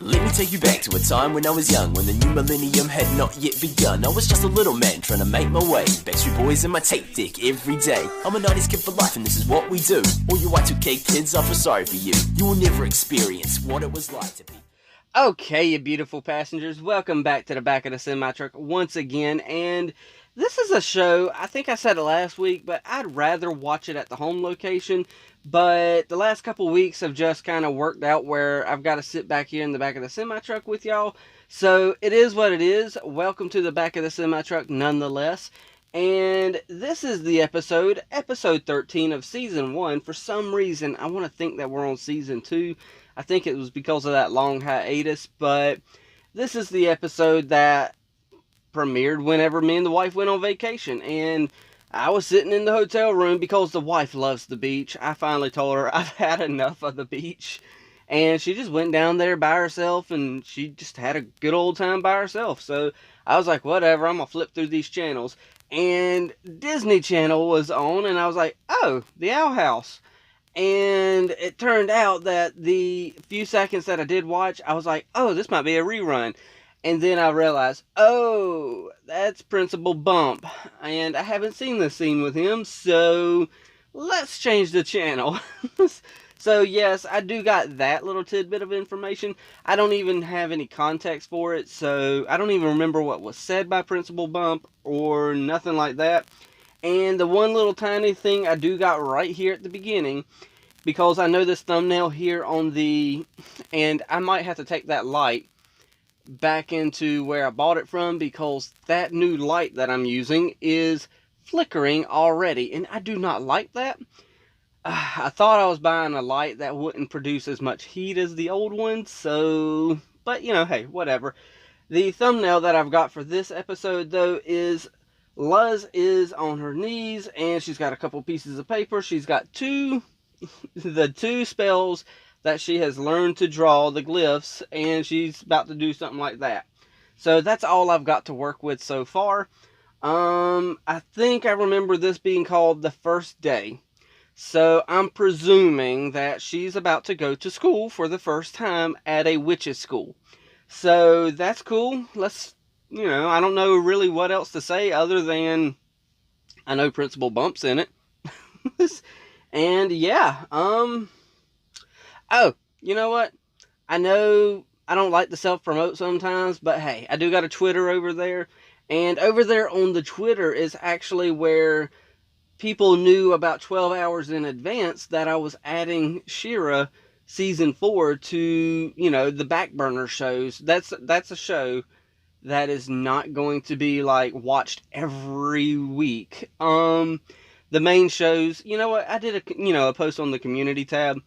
Let me take you back to a time when I was young, when the new millennium had not yet begun. I was just a little man trying to make my way, Backstreet Boys in my tape deck every day. I'm a 90s kid for life and this is what we do. All you Y2K kids, I feel sorry for you. You will never experience what it was like to be... Okay, you beautiful passengers, welcome back to the back of the semi-truck once again, and this is a show, I think I said it last week, but I'd rather watch it at the home location, but the last couple weeks have just kind of worked out where I've got to sit back here in the back of the semi-truck with y'all, so it is what it is. Welcome to the back of the semi-truck nonetheless, and this is the episode 13 of Season 1. For some reason, I want to think that we're on Season 2. I think it was because of that long hiatus, but this is the episode that premiered whenever me and the wife went on vacation, and I was sitting in the hotel room because the wife loves the beach. I finally told her I've had enough of the beach, and she just went down there by herself, and she just had a good old time by herself. So I was like, whatever, I'm gonna flip through these channels, and Disney Channel was on, and I was like, oh, the Owl House. And it turned out that the few seconds that I did watch, I was like, oh, this might be a rerun. And then I realized, oh, that's Principal Bump. And I haven't seen this scene with him, so let's change the channel. So yes, I do got that little tidbit of information. I don't even have any context for it, so I don't even remember what was said by Principal Bump or nothing like that. And the one little tiny thing I do got right here at the beginning, because I know this thumbnail here on the, and I might have to take that light back into where I bought it from, because that new light that I'm using is flickering already, and I do not like that. I thought I was buying a light that wouldn't produce as much heat as the old one, so, but you know, hey, whatever. The thumbnail that I've got for this episode, though, is Luz is on her knees, and she's got a couple pieces of paper. She's got the two spells that she has learned to draw, the glyphs, and she's about to do something like that. So that's all I've got to work with so far. I think I remember this being called the first day. So I'm presuming that she's about to go to school for the first time at a witch's school. So that's cool. Let's, you know, I don't know really what else to say other than I know Principal Bump's in it. And yeah, oh, you know what? I know I don't like to self-promote sometimes, but hey, I do got a Twitter over there. And over there on the Twitter is actually where people knew about 12 hours in advance that I was adding She-Ra Season 4 to, you know, the back burner shows. That's a show that is not going to be like watched every week. The main shows, you know what, I did a post on the community tab.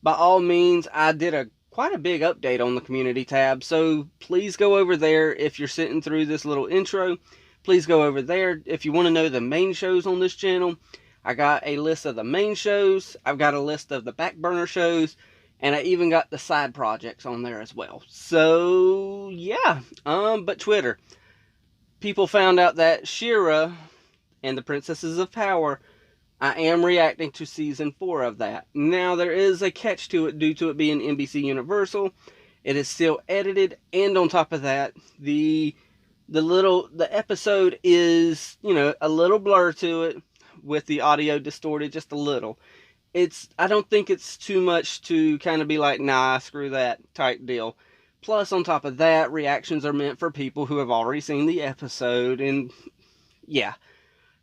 By all means, I did quite a big update on the community tab, so please go over there. If you're sitting through this little intro, please go over there. If you want to know the main shows on this channel, I got a list of the main shows, I've got a list of the back burner shows, and I even got the side projects on there as well. So, yeah. But Twitter. People found out that She-Ra and the Princesses of Power, I am reacting to Season 4 of that. Now, there is a catch to it due to it being NBC Universal. It is still edited, and on top of that, the episode is, you know, a little blur to it with the audio distorted just a little. I don't think it's too much to kind of be like, nah, screw that type deal. Plus, on top of that, reactions are meant for people who have already seen the episode, and yeah.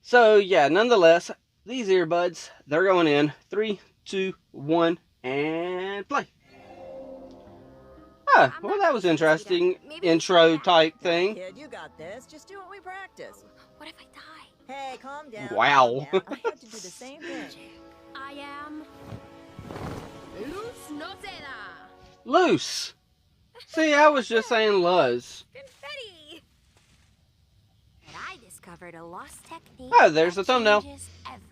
So, yeah, nonetheless, these earbuds, they're going in. 3, 2, 1, and play. Oh, well, that was interesting intro type thing. Kid, you got this. Just do what we practice. What if I die? Hey, calm down. Wow. Calm down. I had to do the same thing. I am Luz no seda. Loose. See, I was just saying Luz. Confetti. And I discovered a lost technique. Oh, there's the thumbnail. Changes everything.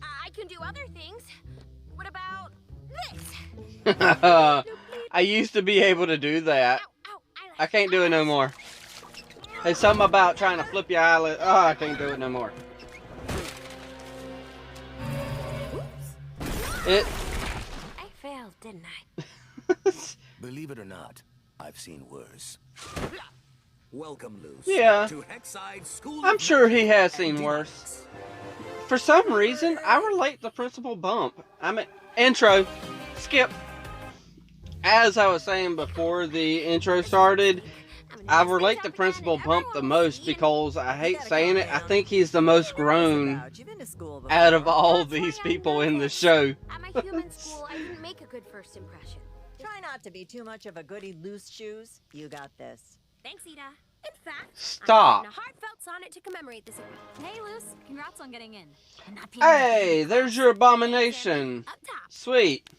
I can do other things. What about this? I used to be able to do that. Ow, ow, I can't do it no more. It's something about trying to flip your eyelid. Oh, I can't do it no more. It. I failed, didn't I? Believe it or not, I've seen worse. Welcome, Luz. Yeah. To Hexside School. I'm sure he has seen worse. For some reason, I relate the Principal Bump. Intro. Skip. As I was saying before the intro started, I relate the Principal Bump the most because I hate saying it. I think he's the most grown out of all these people in the show. At my human school, I didn't make a good first impression. Try not to be too much of a goody loose shoes. You got this. Thanks, Ida. In fact, Stop. I'm writing a heartfelt sonnet to commemorate this. Hey, Luz. Congrats on getting in. Hey, there's your abomination. Up top. Sweet.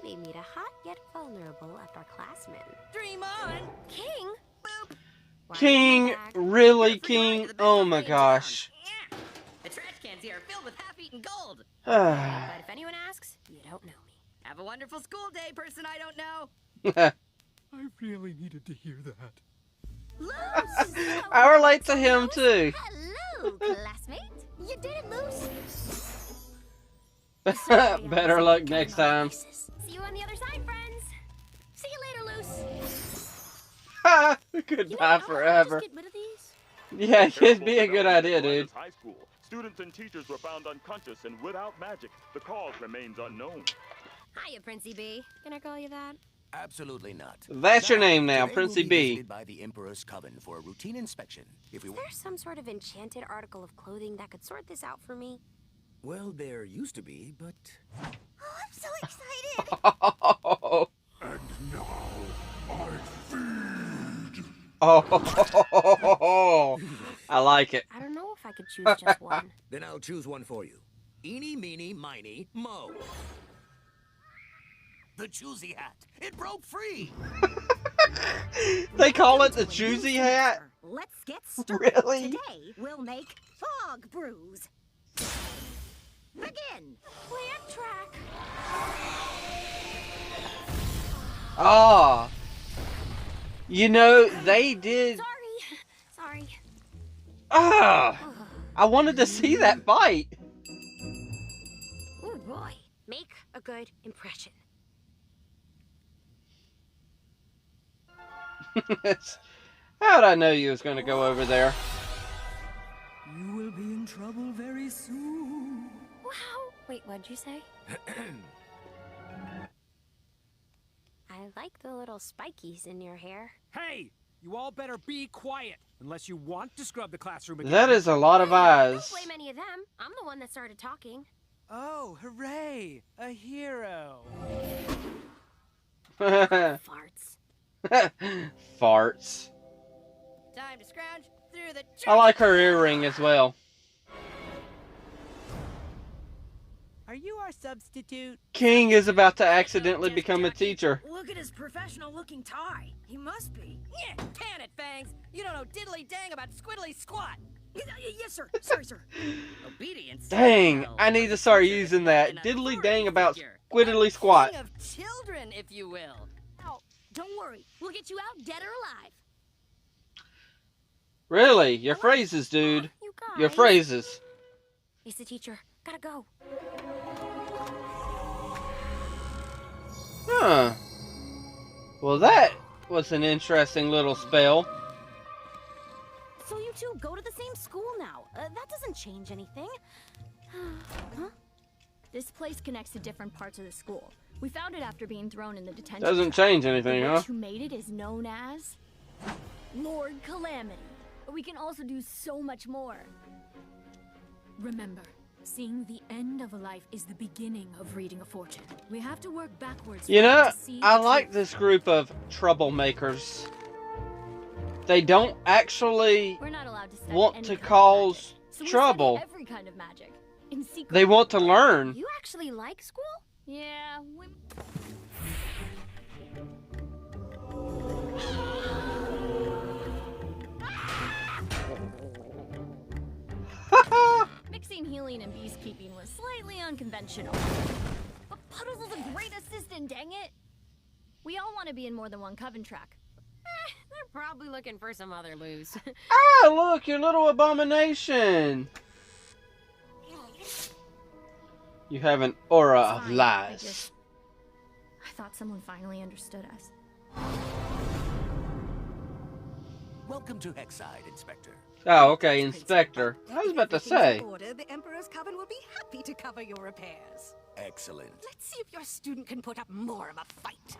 They made a hot yet vulnerable upperclassman. Dream on. King? Boop. Why King, back? really, King? Oh my gosh. Yeah. The trash cans here are filled with half-eaten gold. But if anyone asks, you don't know me. Have a wonderful school day, person I don't know. I really needed to hear that. Luz! I relate to him too. Hello, classmate. You did it, Luz. Better luck next time. See you on the other side, friends. See you later, Luz. Goodbye forever. Just get rid of these? Yeah, it'd be a good idea, dude. High school. Students and teachers were found unconscious and without magic. The cause remains unknown. Hiya, Princey B. Can I call you that? Absolutely not. That's your name now, today Princey we'll be B. visited by the Emperor's Coven for a routine inspection. If we Is there some sort of enchanted article of clothing that could sort this out for me? well, there used to be, but Oh, I'm so excited! Oh, I like it. I don't know if I could choose just one. then I'll choose one for you. Eeny, meeny, miny, mo. The choosy hat. It broke free. They call it the choosy hat? Let's get started. Really? Today we'll make fog brews. Begin. Plant track. Ah. You know, they did. Sorry. Ah. I wanted to see that fight. Oh boy. Make a good impression. How'd I know you was gonna go over there? You will be in trouble very soon. Wow. Wait, what'd you say? I like the little spikies in your hair. Hey! You all better be quiet, unless you want to scrub the classroom again. That is a lot of Don't eyes. blame any of them. I'm the one that started talking. Oh, hooray! A hero. Farts. Farts. Time to scrounge through the I like her earring as well. Are you our substitute? King is about to accidentally become a teacher. Look at his professional-looking tie. He must be. Yeah, can it, Fangs? You don't know diddly dang about squiddly squat. Yes, sir. Sorry, sir. Obedience. Dang, Well, I need to start using that. an Diddly authority dang about figure. squiddly squat. King of children, if you will. Oh, don't worry. We'll get you out dead or alive. Really? Your phrases, dude. You guys. Your phrases. He's the teacher. Gotta go. Huh. Well, that was an interesting little spell. So you two go to the same school now. That doesn't change anything. Huh? This place connects to different parts of the school. We found it after being thrown in the detention. Doesn't trap. change anything, The huh? witch who made it is known as Lord Calamity. But we can also do so much more. Remember, seeing the end of a life is the beginning of reading a fortune. We have to work backwards. You know, to see I the like truth. this group of troublemakers. They don't actually We're not allowed to study want any to kind of cause magic. So we trouble. study every kind of magic. In secret. They want to learn. You actually like school? Yeah, we... Mixing healing and beekeeping was slightly unconventional. But Puddles is a great assistant, dang it! We all want to be in more than one coven track. Probably looking for some other Luz. Ah, look, your little abomination. You have an aura of lies. I thought someone finally understood us. Welcome to Hexside, Inspector. Oh, okay, Inspector. I was about to say. Order, the Emperor's Coven will be happy to cover your repairs. Excellent. Let's see if your student can put up more of a fight.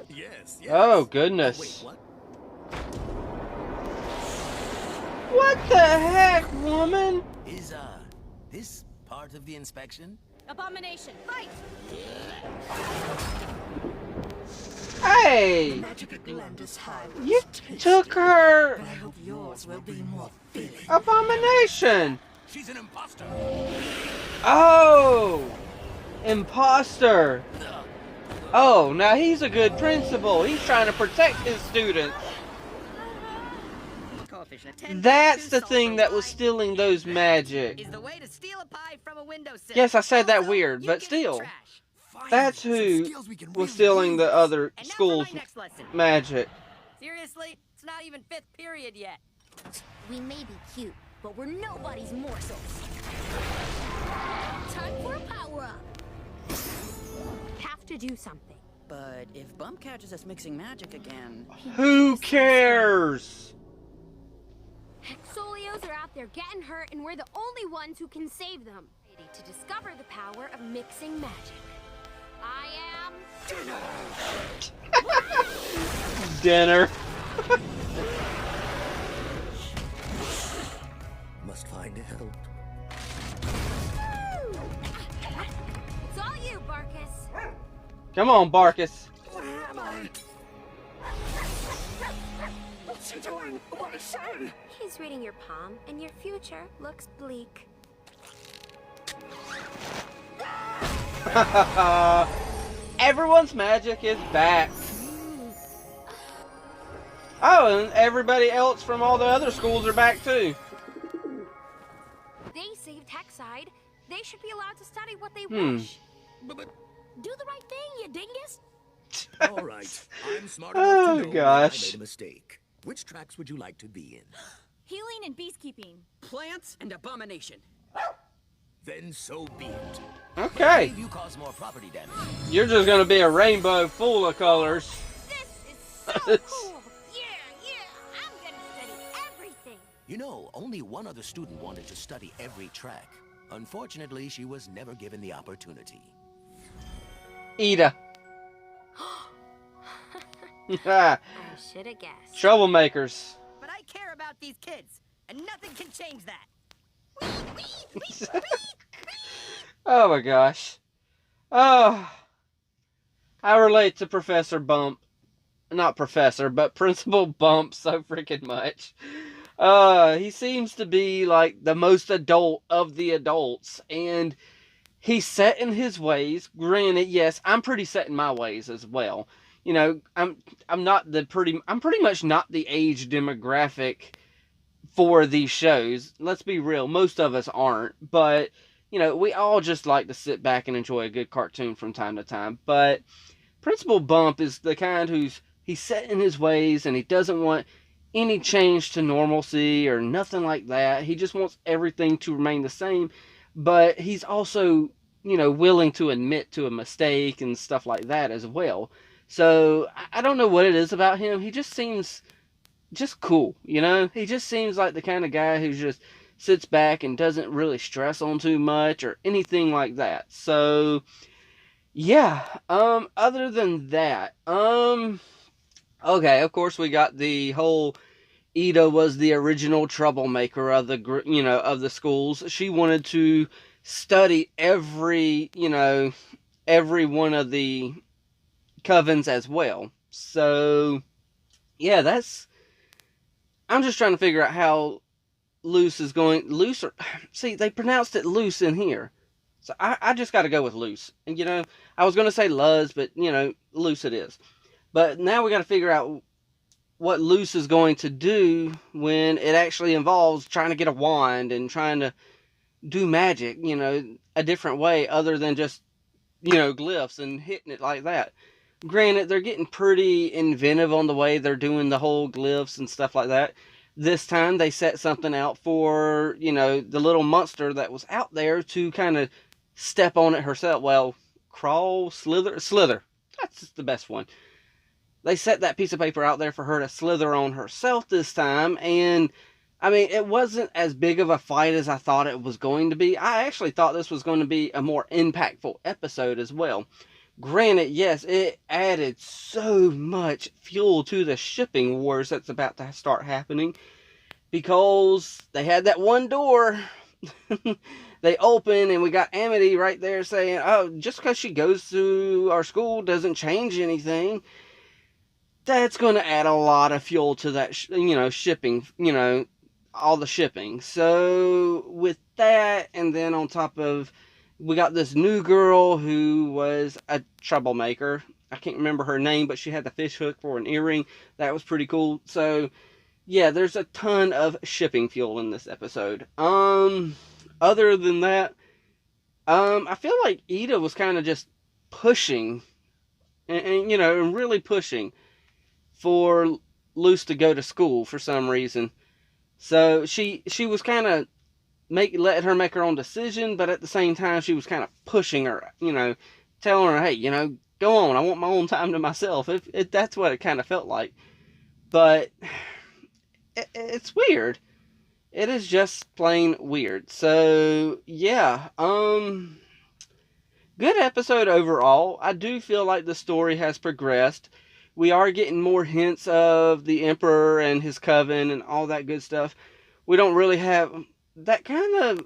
Yes. Oh, goodness. Oh, wait, what? What the heck, woman? Is, this part of the inspection? Abomination, fight! Hey! Magic blend is high. You took her! But I hope yours will be more filling. Abomination! She's an imposter. Oh! Imposter! Oh, now he's a good principal. He's trying to protect his students. That's the thing that was stealing those magic. Is the way to steal a pie from a windowsill. Yes, I said that weird, but still. That's who was stealing the other school's magic. Seriously? It's not even 5th period yet. We may be cute, but we're nobody's morsels. Time for a power-up. Have to do something. But if Bump catches us mixing magic again... Who cares? Hexolios are out there getting hurt, and we're the only ones who can save them. Ready to discover the power of mixing magic. I am... Dinner. Must find help. It's all you, Barkus. Come on, Barkus. Where am I? What's he doing? What is he? He's reading your palm, and your future looks bleak. Everyone's magic is back. Oh, and everybody else from all the other schools are back too. They saved Hexside. They should be allowed to study what they wish. But Do the right thing, you dingus. all right, I'm smart enough to know gosh. I made a mistake. Which tracks would you like to be in? Healing and beekeeping. Plants and abomination. Then so be it. Okay. If you cause more property damage. You're just gonna be a rainbow full of colors. This is so cool. Yeah, I'm gonna study everything. You know, only one other student wanted to study every track. Unfortunately, she was never given the opportunity. Ida. I should have guessed. Troublemakers. But I care about these kids, and nothing can change that. Oh my gosh. Oh. I relate to Professor Bump. Not Professor, but Principal Bump so freaking much. He seems to be like the most adult of the adults, and he's set in his ways. Granted, yes, I'm pretty set in my ways as well. You know, I'm pretty much not the age demographic for these shows. Let's be real, most of us aren't, but you know, we all just like to sit back and enjoy a good cartoon from time to time. But Principal Bump is the kind he's set in his ways, and he doesn't want any change to normalcy or nothing like that. He just wants everything to remain the same, but he's also, you know, willing to admit to a mistake and stuff like that as well. So I don't know what it is about him. He just seems just cool, you know? He just seems like the kind of guy who just sits back and doesn't really stress on too much or anything like that. So yeah, other than that, okay, of course we got the whole Ida was the original troublemaker of the, you know, of the schools. She wanted to study every one of the covens as well. So yeah, I'm just trying to figure out how Luz is going. See, they pronounced it loose in here. So I just got to go with loose. And, you know, I was going to say Luz, but, you know, loose it is. But now we got to figure out what Luz is going to do when it actually involves trying to get a wand and trying to do magic, you know, a different way other than just, you know, glyphs and hitting it like that. Granted, they're getting pretty inventive on the way they're doing the whole glyphs and stuff like that. This time they set something out for, you know, the little monster that was out there to kind of step on it herself. Well, crawl, slither. That's the best one. They set that piece of paper out there for her to slither on herself this time, and I mean, it wasn't as big of a fight as I thought it was going to be. I actually thought this was going to be a more impactful episode as well. Granted, yes, it added so much fuel to the shipping wars that's about to start happening, because they had that one door they open, and we got Amity right there saying, oh, just because she goes to our school doesn't change anything. That's going to add a lot of fuel to that, shipping, all the shipping. So, with that, and then on top of, we got this new girl who was a troublemaker. I can't remember her name, but she had the fish hook for an earring. That was pretty cool. So, yeah, there's a ton of shipping fuel in this episode. Other than that, I feel like Ida was kind of just pushing, and really pushing for Luz to go to school for some reason. So she was kind of letting her make her own decision, but at the same time she was kind of pushing her, telling her, hey, go on, I want my own time to myself. That's what it kind of felt like. But it's weird. It is just plain weird. So yeah, good episode overall. I do feel like the story has progressed. We are getting more hints of the Emperor and his coven and all that good stuff. We don't really have that kind of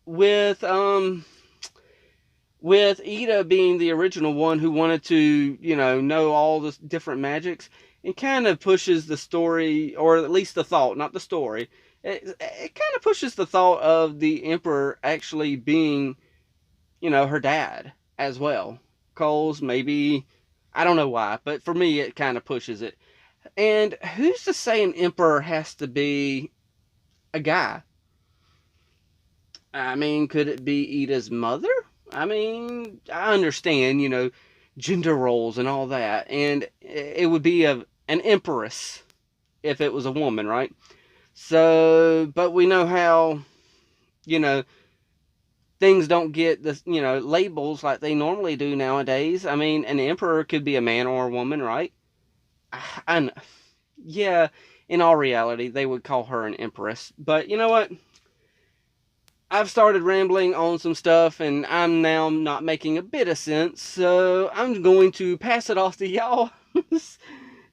with Ida being the original one who wanted to, know all the different magics. It kind of pushes the story, or at least the thought, not the story. It kind of pushes the thought of the Emperor actually being, her dad as well. Cole's maybe, I don't know why, but for me it kind of pushes it. And who's to say an Emperor has to be a guy? I mean, could it be Ida's mother? I mean, I understand, gender roles and all that. And it would be an empress if it was a woman, right? So, but we know how, things don't get the, labels like they normally do nowadays. I mean, an emperor could be a man or a woman, right? I know. Yeah, in all reality, they would call her an empress. But you know what? I've started rambling on some stuff, and I'm now not making a bit of sense. So I'm going to pass it off to y'all,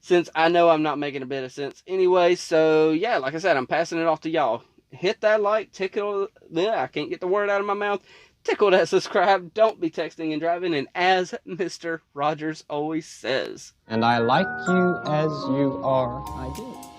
since I know I'm not making a bit of sense anyway. So yeah, like I said, I'm passing it off to y'all. Hit that like, tickle, I can't get the word out of my mouth. Tickle that subscribe, don't be texting and driving, and as Mr. Rogers always says, and I like you as you are, I do.